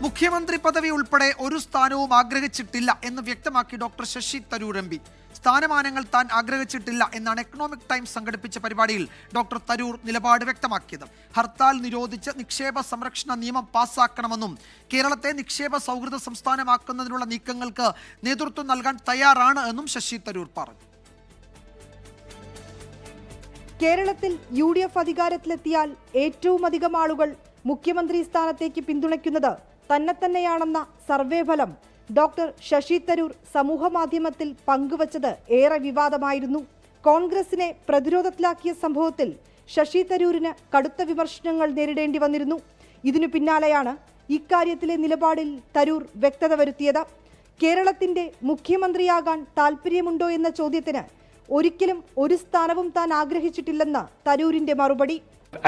മുഖ്യമന്ത്രി പദവി ഉൾപ്പെടെ ഒരു സ്ഥാനവും ആഗ്രഹിച്ചിട്ടില്ല എന്ന് വ്യക്തമാക്കി doctor Shashi Tharoor M P. സ്ഥാനമാനങ്ങൾ താൻ ആഗ്രഹിച്ചിട്ടില്ല എന്നാണ് എക്കണോമിക് ടൈംസ് സംഘടിപ്പിച്ച പരിപാടിയിൽ ഡോക്ടർ തരൂർ നിലപാട് വ്യക്തമാക്കിയത്. ഹർത്താൽ നിരോധിച്ച് നിക്ഷേപ സംരക്ഷണ നിയമം പാസ്സാക്കണമെന്നും കേരളത്തെ നിക്ഷേപ സൗഹൃദ സംസ്ഥാനമാക്കുന്നതിനുള്ള നീക്കങ്ങൾക്ക് നേതൃത്വം നൽകാൻ തയ്യാറാണ് എന്നും ശശി തരൂർ പറഞ്ഞു. കേരളത്തിൽ UDF അധികാരത്തിലെത്തിയാൽ ഏറ്റവും അധികം ആളുകൾ മുഖ്യമന്ത്രി സ്ഥാനത്തേക്ക് പിന്തുണയ്ക്കുന്നത് തന്നെയാണെന്ന സർവേ ഫലം ഡോക്ടർ ശശി തരൂർ സമൂഹമാധ്യമത്തിൽ പങ്കുവച്ചത് ഏറെ വിവാദമായിരുന്നു. കോൺഗ്രസിനെ പ്രതിരോധത്തിലാക്കിയ സംഭവത്തിൽ ശശി തരൂരിന് കടുത്ത വിമർശനങ്ങൾ നേരിടേണ്ടി വന്നിരുന്നു. ഇതിനു പിന്നാലെയാണ് ഇക്കാര്യത്തിലെ നിലപാടിൽ തരൂർ വ്യക്തത വരുത്തിയത്. കേരളത്തിന്റെ മുഖ്യമന്ത്രിയാകാൻ താല്പര്യമുണ്ടോ എന്ന ചോദ്യത്തിന് ഒരിക്കലും ഒരു സ്ഥാനവും താൻ ആഗ്രഹിച്ചിട്ടില്ലെന്ന് തരൂരിന്റെ മറുപടി.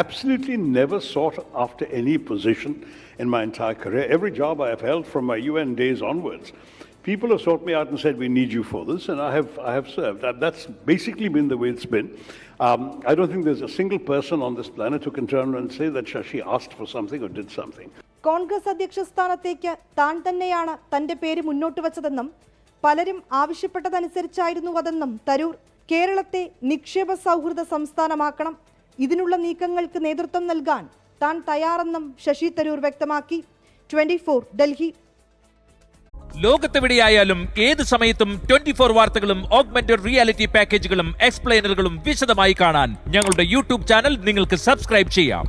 Absolutely never sought after any position in my entire career. Every job I have held from my UN days onwards, people have sought me out and said, we need you for this, and I have served. That's basically been the way it's been. I don't think there's a single person on this planet who can turn around and say that Shashi asked for something or did something. Congress അധ്യക്ഷ സ്ഥാനത്തേക്ക് താൻ തന്നെയാണ് തന്റെ പേര് മുന്നോട്ട് വച്ചതെന്നും പലരും ആവശ്യപ്പെട്ടതനുസരിച്ചായിരുന്നു അതെന്നും തരൂർ. കേരളത്തെ നിക്ഷേപ സൗഹൃദ സംസ്ഥാനമാക്കണം, ഇതിനുള്ള നീക്കങ്ങൾക്ക് നേതൃത്വം നൽകാൻ താൻ തയ്യാറെന്നും ശശി തരൂർ വ്യക്തമാക്കി. 24 ഡൽഹി. ലോകത്തെവിടെയായാലും ഏത് സമയത്തും 24 വാർത്തകളും ഓഗ്മെന്റഡ് റിയാലിറ്റി പാക്കേജുകളും എക്സ്പ്ലെയിനറുകളും വിശദമായി കാണാൻ ഞങ്ങളുടെ യൂട്യൂബ് ചാനൽ നിങ്ങൾക്ക് സബ്സ്ക്രൈബ് ചെയ്യാം.